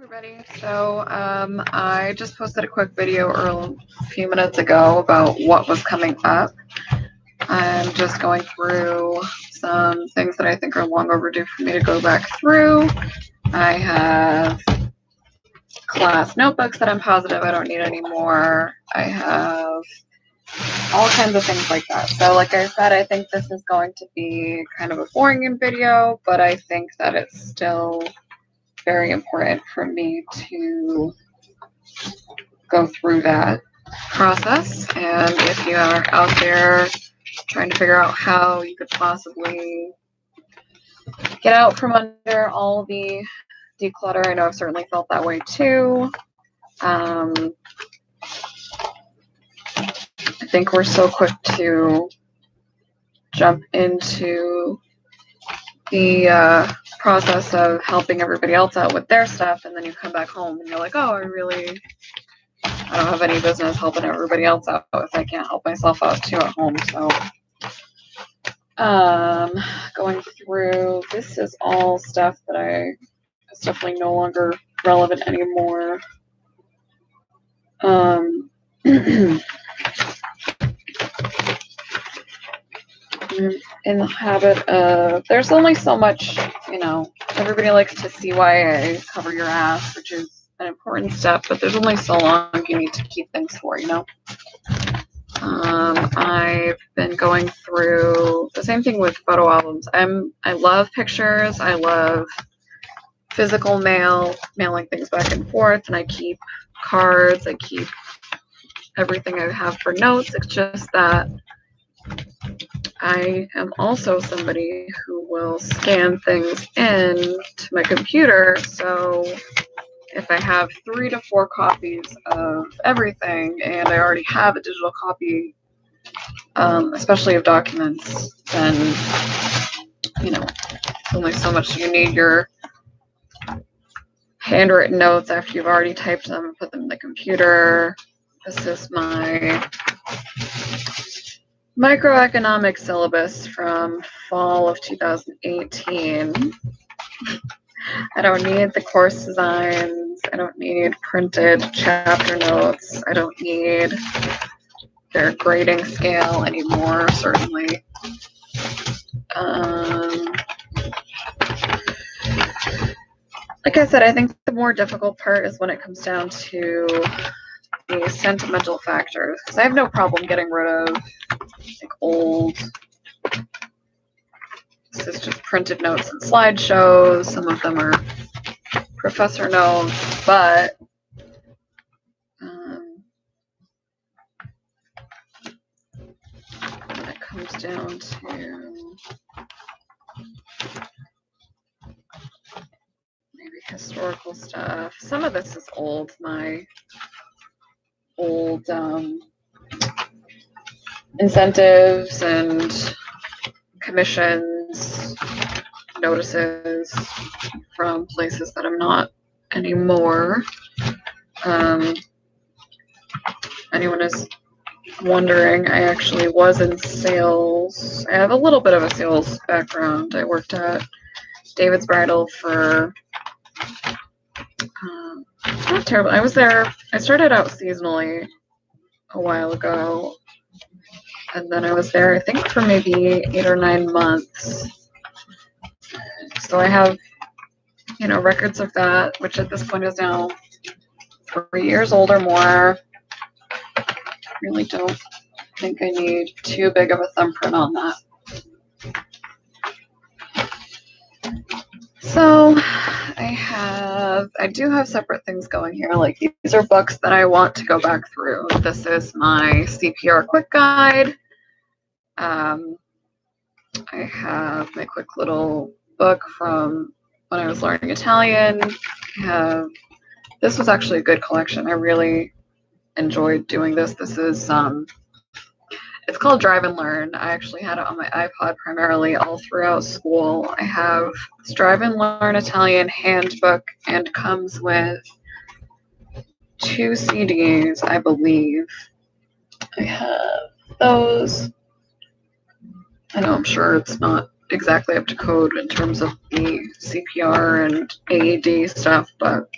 Everybody. I just posted a quick video a few minutes ago about what was coming up. I'm just going through some things that I think are long overdue for me to go back through. I have class notebooks that I'm positive I don't need anymore. I have all kinds of things like that. So like I said, I think this is going to be kind of a boring video, but I think that it's still very important for me to go through that process. And if you are out there trying to figure out how you could possibly get out from under all the declutter, I know I've certainly felt that way too. I think we're so quick to jump into the process of helping everybody else out with their stuff, and then you come back home and you're like, oh, I don't have any business helping everybody else out if I can't help myself out too at home. So going through, this is all stuff that is definitely no longer relevant anymore. I'm in the habit of, there's only so much, everybody likes to see why I cover your ass, which is an important step, but there's only so long you need to keep things for, I've been going through the same thing with photo albums. I love pictures. I love physical mailing things back and forth, and I keep cards. I keep everything I have for notes. It's just that I am also somebody who will scan things in to my computer. So if I have 3 to 4 copies of everything and I already have a digital copy, especially of documents, then, only so much you need your handwritten notes after you've already typed them and put them in the computer. This is my microeconomics syllabus from fall of 2018. I don't need the course designs. I don't need printed chapter notes. I don't need their grading scale anymore, certainly. Like I said, I think the more difficult part is when it comes down to the sentimental factors, because I have no problem getting rid of old, this is just printed notes and slideshows. Some of them are professor notes, but when it comes down to maybe historical stuff, some of this is old, my old incentives and commissions, notices from places that I'm not anymore. Anyone is wondering, I actually was in sales. I have a little bit of a sales background. I worked at David's Bridal for not terrible. I was there. I started out seasonally a while ago, and then I was there, I think, for maybe 8 or 9 months. So I have, records of that, which at this point is now 3 years old or more. Really don't think I need too big of a thumbprint on that. So I do have separate things going here. Like, these are books that I want to go back through. This is my CPR quick guide. I have my quick little book from when I was learning Italian. This was actually a good collection. I really enjoyed doing this. This is it's called Drive and Learn. I actually had it on my iPod primarily all throughout school. I have this Drive and Learn Italian handbook, and comes with 2 CDs, I believe. I have those. I know I'm sure it's not exactly up to code in terms of the CPR and AED stuff, but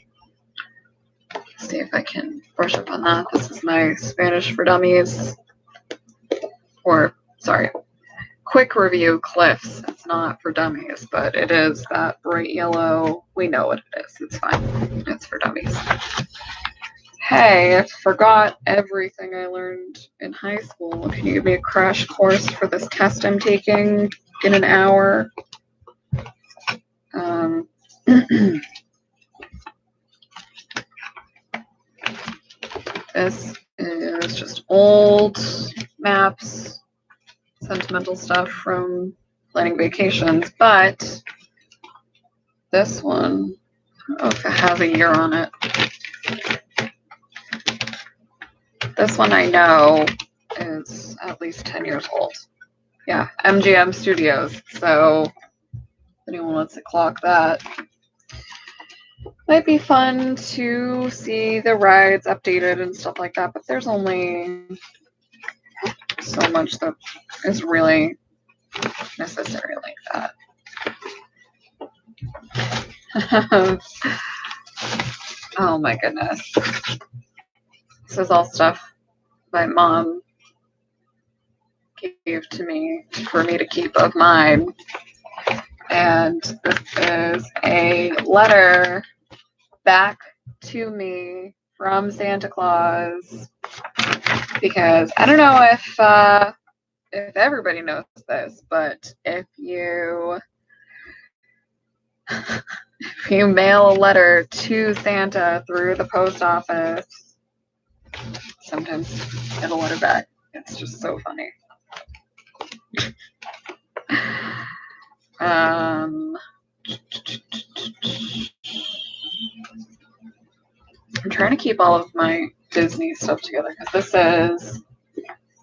see if I can brush up on that. This is my Spanish for Dummies, or sorry, quick review Cliffs. It's not for dummies, but it is that bright yellow. We know what it is. It's fine. It's for dummies. Hey, I forgot everything I learned in high school. Can you give me a crash course for this test I'm taking in an hour? This is just old maps, sentimental stuff from planning vacations, but this one, I don't know if it has a year on it. This one I know is at least 10 years old. Yeah, MGM Studios. So if anyone wants to clock that, might be fun to see the rides updated and stuff like that, but there's only so much that is really necessary like that. Oh my goodness. This is all stuff my mom gave to me for me to keep of mine. And this is a letter back to me from Santa Claus, because I don't know if everybody knows this, but if you mail a letter to Santa through the post office, sometimes you get a letter back. It's just so funny. I'm trying to keep all of my Disney stuff together, because this is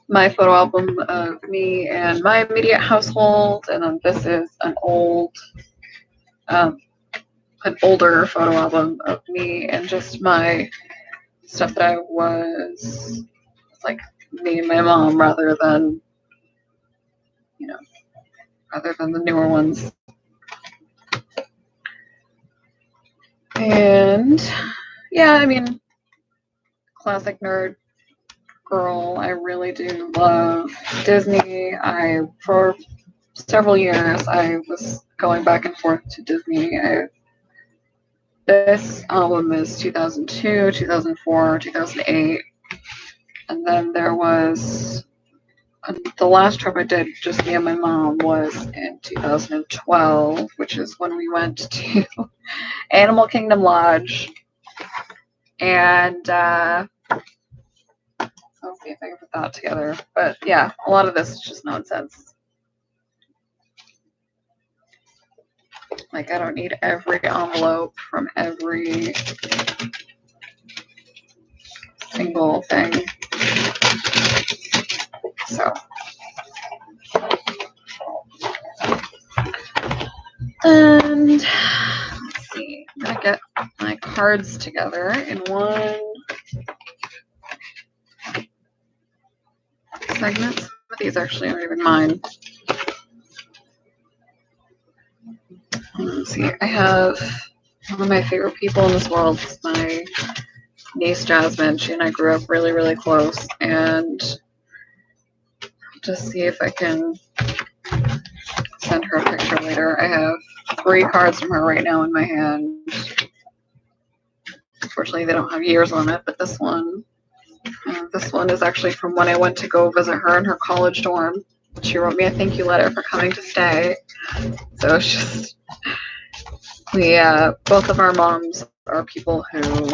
my photo album of me and my immediate household, and then this is an older photo album of me and just my stuff that I was like me and my mom, rather than the newer ones. And yeah, I mean, classic nerd girl. I really do love Disney. For several years, I was going back and forth to Disney. This album is 2002, 2004, 2008. And then there was the last trip I did, just me and my mom, was in 2012, which is when we went to Animal Kingdom Lodge. And I'll see if I can put that together. But yeah, a lot of this is just nonsense. Like, I don't need every envelope from every single thing. So, and let's see, I'm gonna get my cards together in one segment. Some of these actually aren't even mine. Let's see, I have one of my favorite people in this world is my niece Jasmine. She and I grew up really, really close, and just see if I can send her a picture later. I have 3 cards from her right now in my hand. Unfortunately, they don't have years on it, but this one is actually from when I went to go visit her in her college dorm. She wrote me a thank you letter for coming to stay. So it's just, both of our moms are people who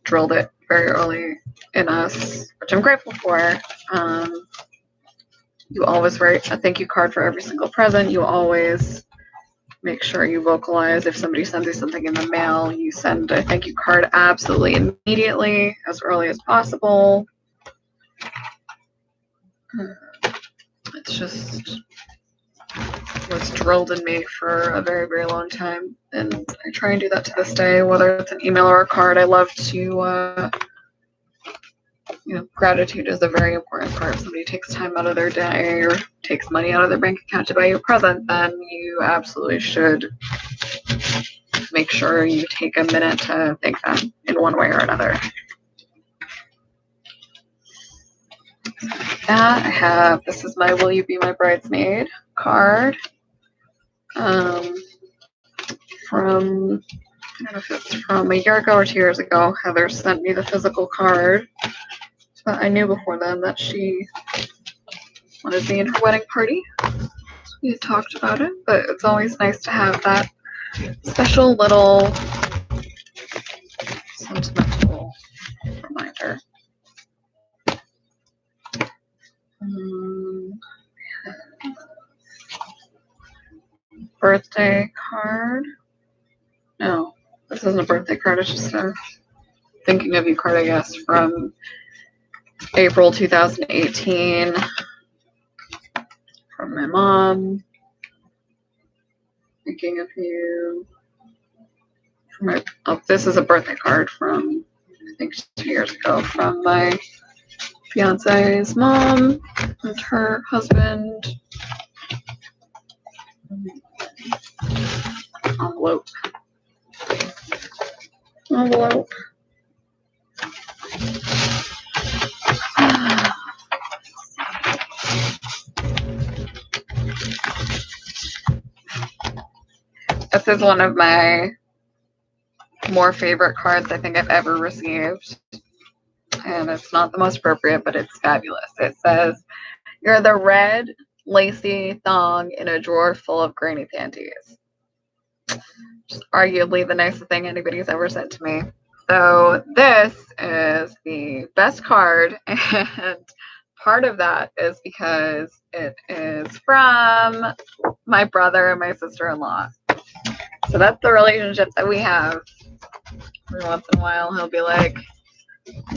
drilled it very early in us, which I'm grateful for. You always write a thank you card for every single present. You always make sure you vocalize if somebody sends you something in the mail. You send a thank you card absolutely immediately, as early as possible. It's just what's drilled in me for a very, very long time, and I try and do that to this day, whether it's an email or a card. I love to gratitude is a very important part. If somebody takes time out of their day or takes money out of their bank account to buy you a present, then you absolutely should make sure you take a minute to thank them in one way or another. That I have, this is my Will You Be My Bridesmaid card. From, I don't know if it's from a year ago or 2 years ago. Heather sent me the physical card. But I knew before then that she wanted me in her wedding party. We talked about it, but it's always nice to have that special little sentimental reminder. Birthday card. No, this isn't a birthday card. It's just a thinking of you card, I guess, from April 2018 from my mom. Thinking of you. This is a birthday card from, I think, 2 years ago from my fiance's mom and her husband. Envelope. This is one of my more favorite cards I think I've ever received. And it's not the most appropriate, but it's fabulous. It says, "You're the red, lacy thong in a drawer full of granny panties." Just arguably the nicest thing anybody's ever sent to me. So this is the best card, and part of that is because it is from my brother and my sister-in-law. So that's the relationship that we have. Every once in a while, he'll be like,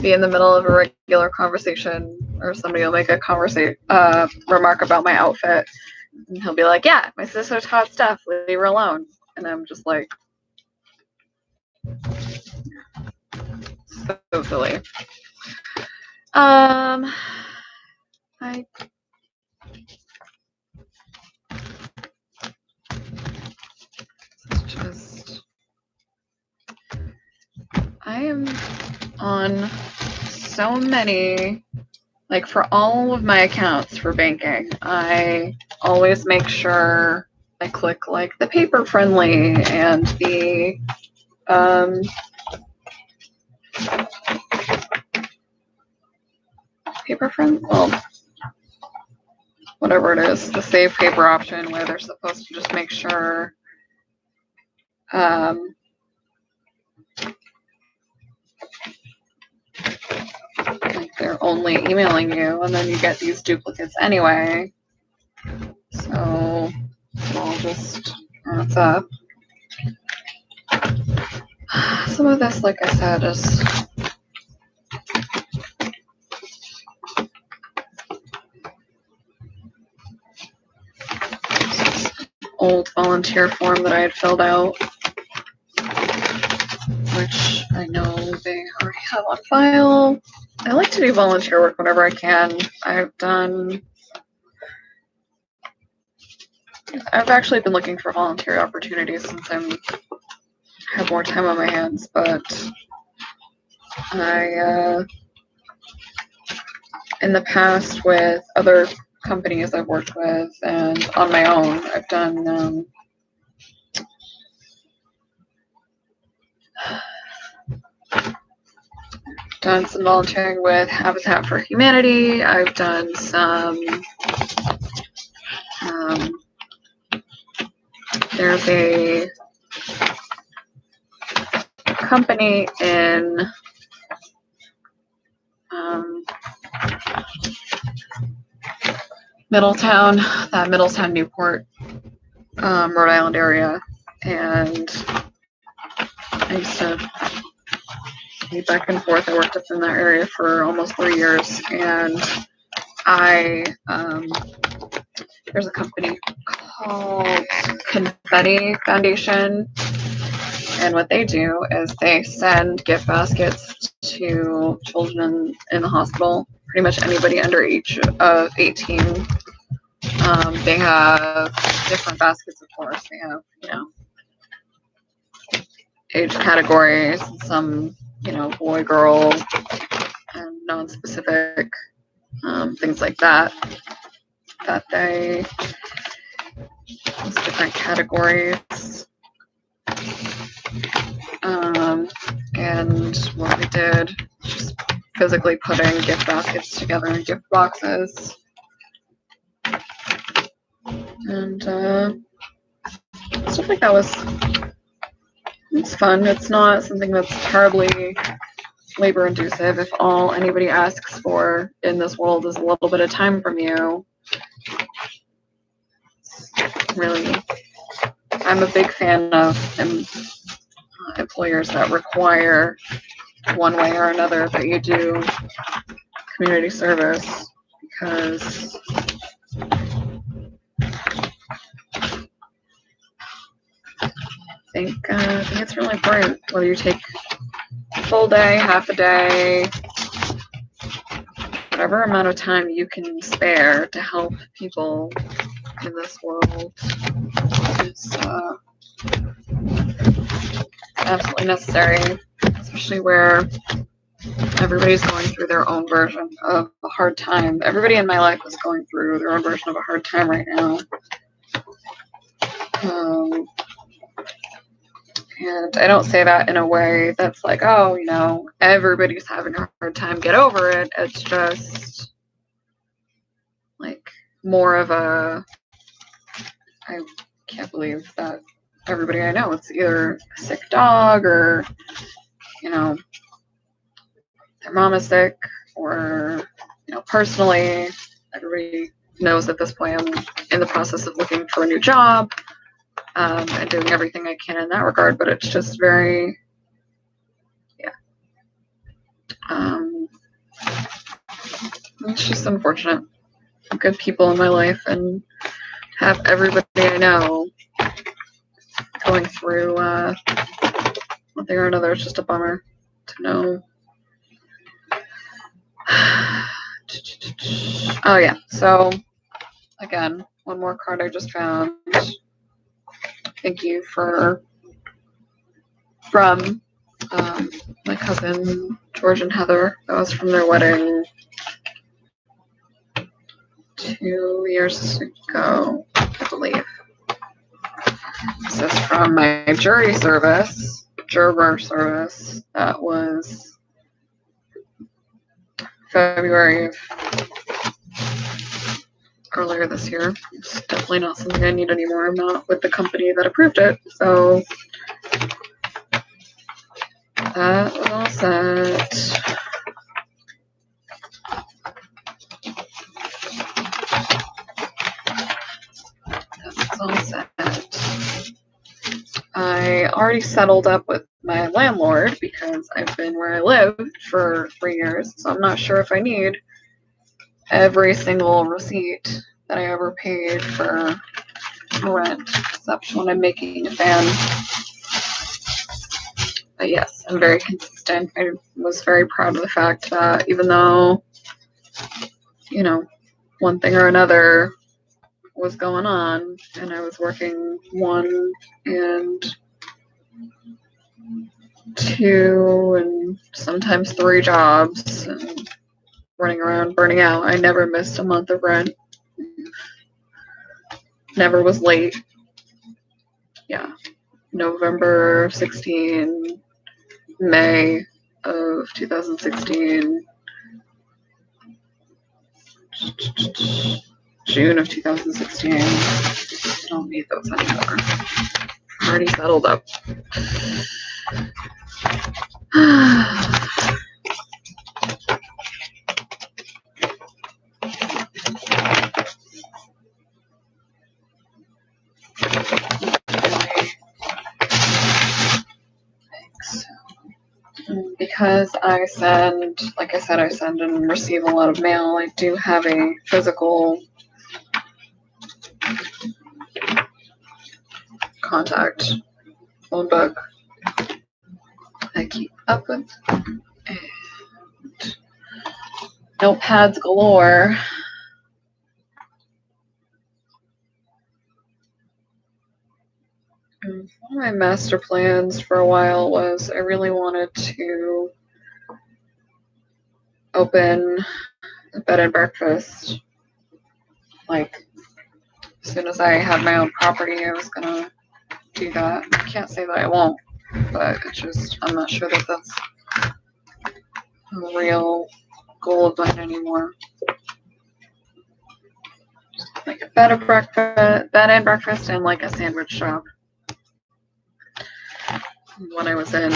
be in the middle of a regular conversation, or somebody will make a remark about my outfit, and he'll be like, "Yeah, my sister's hot stuff. Leave her alone." And I'm just like, so silly. I am on so many, like for all of my accounts for banking, I always make sure I click like the paper friendly and the paper friendly, well, whatever it is, the save paper option where they're supposed to just make sure like they're only emailing you, and then you get these duplicates anyway. So I'll just adds up. Some of this, like I said, is old volunteer form that I had filled out, which I know they already have on file. I like to do volunteer work whenever I can. I've actually been looking for volunteer opportunities since I have more time on my hands, but in the past with other companies I've worked with and on my own, I've done some volunteering with Habitat for Humanity. I've done some, there's a company in Middletown, that Middletown, Newport, Rhode Island area, and I used to be back and forth. I worked up in that area for almost 3 years, and there's a company called Confetti Foundation, and what they do is they send gift baskets to children in the hospital, pretty much anybody under age of 18. They have different baskets, of course. They have, age categories, some, boy, girl, and non-specific things like that. That they use different categories. And what we did, just physically putting gift baskets together in gift boxes. And stuff like that it's fun. It's not something that's terribly labor intensive. If all anybody asks for in this world is a little bit of time from you, really, I'm a big fan of employers that require one way or another that you do community service, because I think it's really important, whether you take a full day, half a day, whatever amount of time you can spare to help people in this world is absolutely necessary, especially where everybody's going through their own version of a hard time. Everybody in my life is going through their own version of a hard time right now. And I don't say that in a way that's like, oh, everybody's having a hard time, get over it. It's just like more of a, I can't believe that everybody I know, it's either a sick dog or, their mom is sick, or, personally, everybody knows at this point I'm in the process of looking for a new job. And doing everything I can in that regard, but it's just very, it's just unfortunate. Good people in my life, and have everybody I know going through one thing or another. It's just a bummer to know. Oh yeah, so again, one more card I just found. Thank you from my cousin George and Heather. That was from their wedding 2 years ago, I believe. This is from my juror service. That was February of earlier this year. It's definitely not something I need anymore. I'm not with the company that approved it, so that was all set. That's all set. I already settled up with my landlord because I've been where I live for 3 years, so I'm not sure if I need every single receipt that I ever paid for rent, except when I'm making a fan. But yes, I'm very consistent. I was very proud of the fact that even though, one thing or another was going on, and I was working 1 and 2 and sometimes 3 jobs and running around burning out, I never missed a month of rent. Never was late. Yeah. November of 16, May of 2016, June of 2016. I don't need those anymore. I'm already settled up. Because I send, like I said, I send and receive a lot of mail, I do have a physical contact phone book I keep up with, and notepads galore. One of my master plans for a while was I really wanted to open a bed and breakfast. Like, as soon as I had my own property, I was gonna do that. I can't say that I won't, but it's just, I'm not sure that that's a real goal of mine anymore. Like a bed and breakfast, and like a sandwich shop. When I was in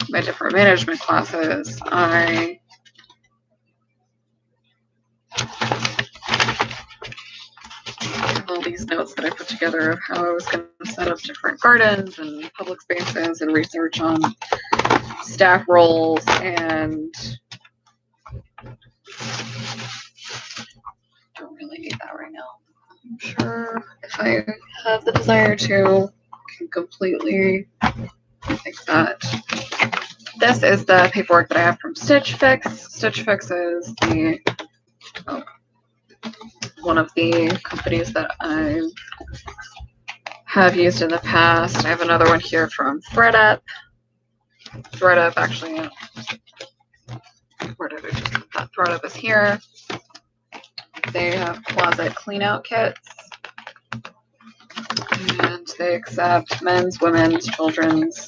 my different management classes, I have all these notes that I put together of how I was going to set up different gardens and public spaces and research on staff roles, and don't really need that right now. I'm sure if I have the desire to, I can completely fix that. This is the paperwork that I have from Stitch Fix. Stitch Fix is one of the companies that I have used in the past. I have another one here from ThreadUp. ThreadUp, actually, where did I just put that? ThreadUp is here. They have closet cleanout kits, and they accept men's, women's, children's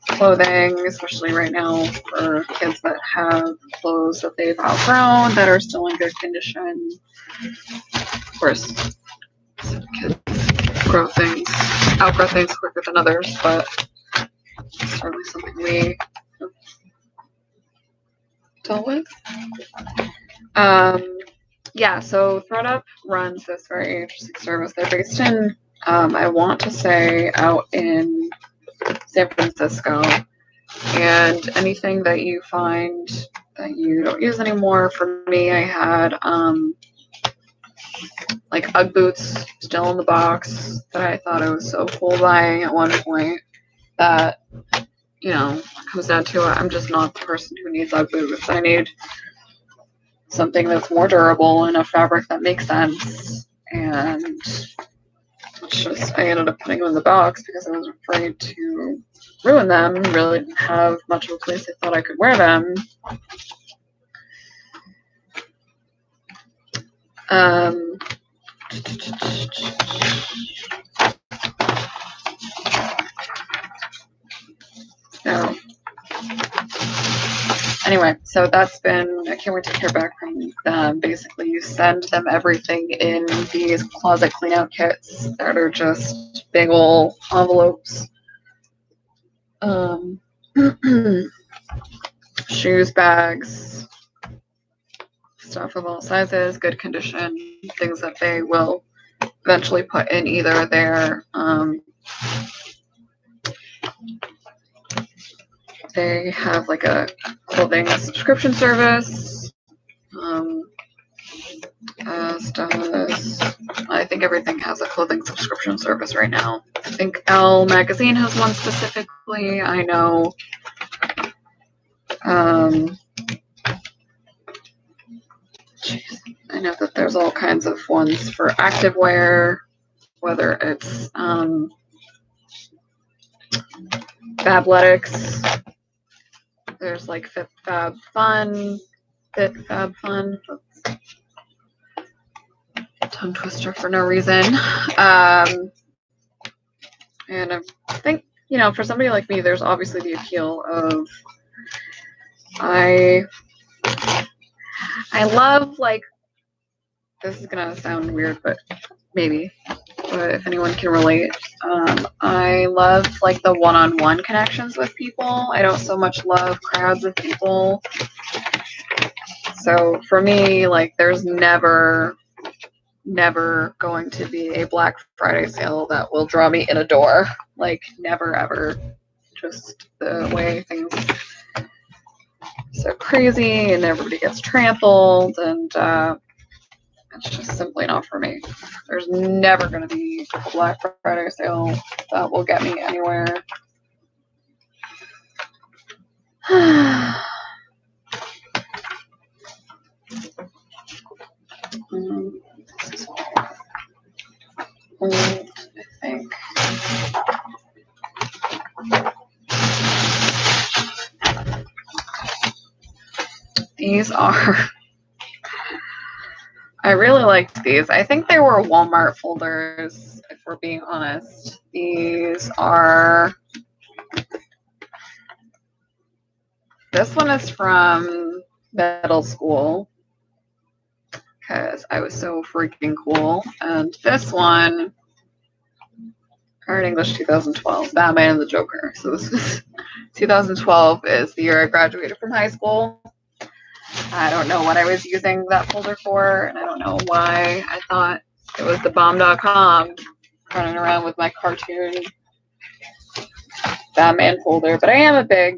clothing, especially right now for kids that have clothes that they've outgrown that are still in good condition. Of course, kids outgrow things quicker than others, but it's certainly something we have dealt with. Yeah, so ThreadUp runs this very interesting service. They're based in, I want to say, out in San Francisco. And anything that you find that you don't use anymore, for me, I had like Ugg boots still in the box that I thought I was so cool buying at one point that, you know, comes down to it, I'm just not the person who needs Ugg boots. I need something that's more durable and a fabric that makes sense. And it's just, I ended up putting them in the box because I was afraid to ruin them. Really didn't have much of a place I thought I could wear them. So anyway, so that's been, I can't wait to hear back from them. Basically, you send them everything in these closet cleanout kits that are just big ol' envelopes. Shoes, bags, stuff of all sizes, good condition, things that they will eventually put in either their they have like a clothing subscription service, as does, I think everything has a clothing subscription service right now. I think Elle Magazine has one specifically. I know I know that there's all kinds of ones for activewear, whether it's Fabletics. There's like Fit Fab Fun. Tongue twister for no reason. And I think, you know, for somebody like me, there's obviously the appeal of I love, like, this is gonna sound weird, but maybe, but if anyone can relate, I love like the one-on-one connections with people. I don't so much love crowds of people. So for me, like, there's never going to be a Black Friday sale that will draw me in a door. Like, never ever. Just the way things so crazy and everybody gets trampled, and it's just simply not for me. There's never going to be a Black Friday sale that will get me anywhere. This is old, I these are, I really liked these. I think they were Walmart folders, if we're being honest. These are, this one is from middle school because I was so freaking cool. And this one, Art English 2012, Batman and the Joker. So this was 2012 is the year I graduated from high school. I don't know what I was using that folder for, and I don't know why I thought it was the bomb.com running around with my cartoon Batman folder. But I am a big,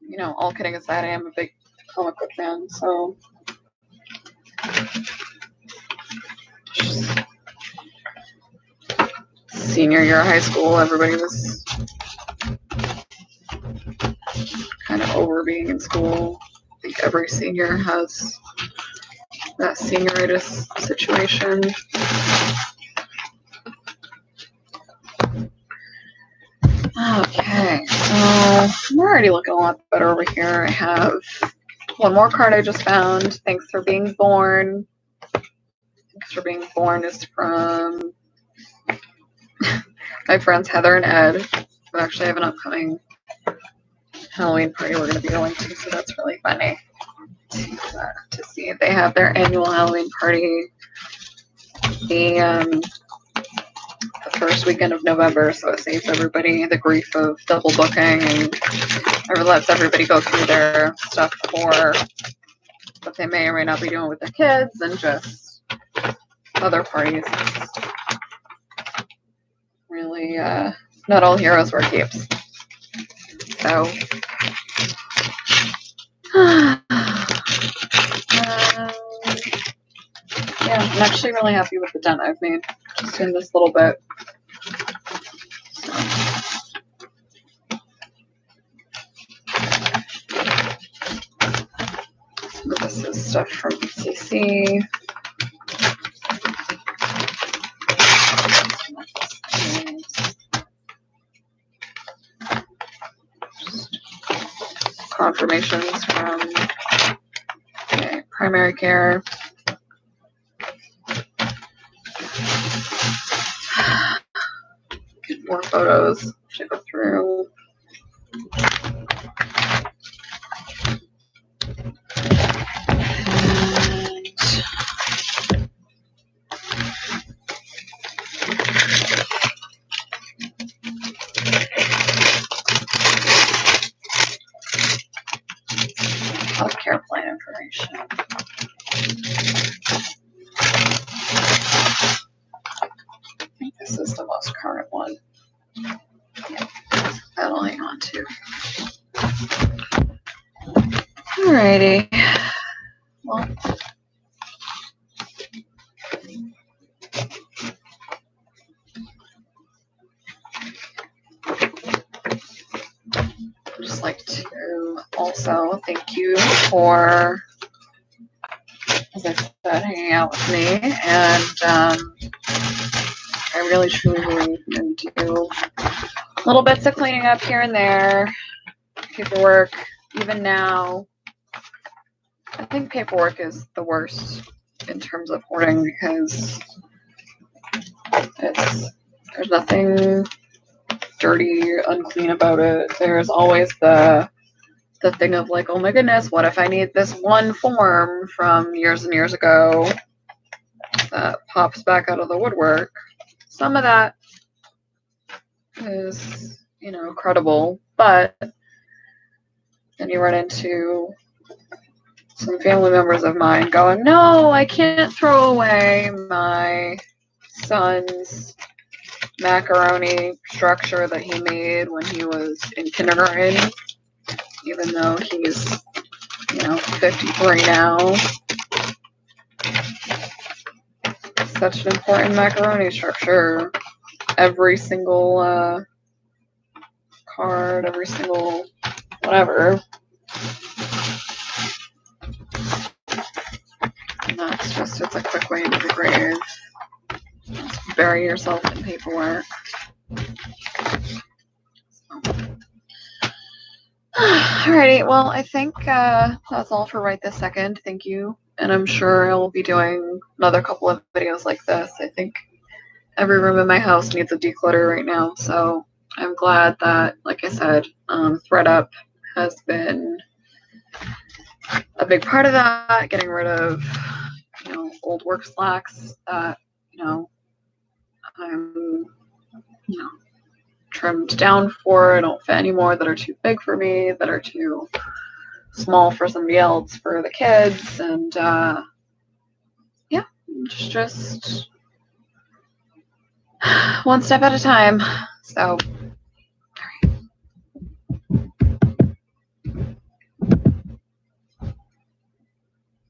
you know, all kidding aside, I am a big comic book fan, so senior year of high school, everybody was kind of over being in school. I think every senior has that senioritis situation. Okay, so I'm already looking a lot better over here. I have one more card I just found. Thanks for being born. Thanks for being born is from my friends Heather and Ed, who actually have an upcoming Halloween party we're going to be going to, so that's really funny to see. They have their annual Halloween party the first weekend of November, so it saves everybody the grief of double booking and it lets everybody go through their stuff for what they may or may not be doing with their kids and just other parties. Really, not all heroes wear capes. So, yeah, I'm actually really happy with the dent I've made just in this little bit. So this is stuff from CC. Confirmations from primary care. Get more photos to go through. Healthcare plan information. I think this is the most current one. Yeah, that'll hang on to. Alrighty. Well, I'd just like to also thank you for, as I said, hanging out with me, and I really truly believe in do little bits of cleaning up here and there, paperwork. Even now, I think paperwork is the worst in terms of hoarding because there's nothing dirty, unclean about it. There's always the thing of like, oh my goodness, what if I need this one form from years and years ago that pops back out of the woodwork? Some of that is, you know, credible, but then you run into some family members of mine going, no, I can't throw away my son's macaroni structure that he made when he was in kindergarten, even though he's, you know, 53 now. Such an important macaroni structure. Every single card, every single whatever. And that's just, it's a quick way into the grave. Just bury yourself in paperwork. So. Alrighty, well, I think that's all for right this second. Thank you. And I'm sure I'll be doing another couple of videos like this. I think every room in my house needs a declutter right now. So I'm glad that, like I said, ThreadUp has been a big part of that, getting rid of, old work slacks that, I'm, you know, trimmed down for, don't fit anymore, that are too big for me, that are too small for somebody else, for the kids, and yeah, just one step at a time. So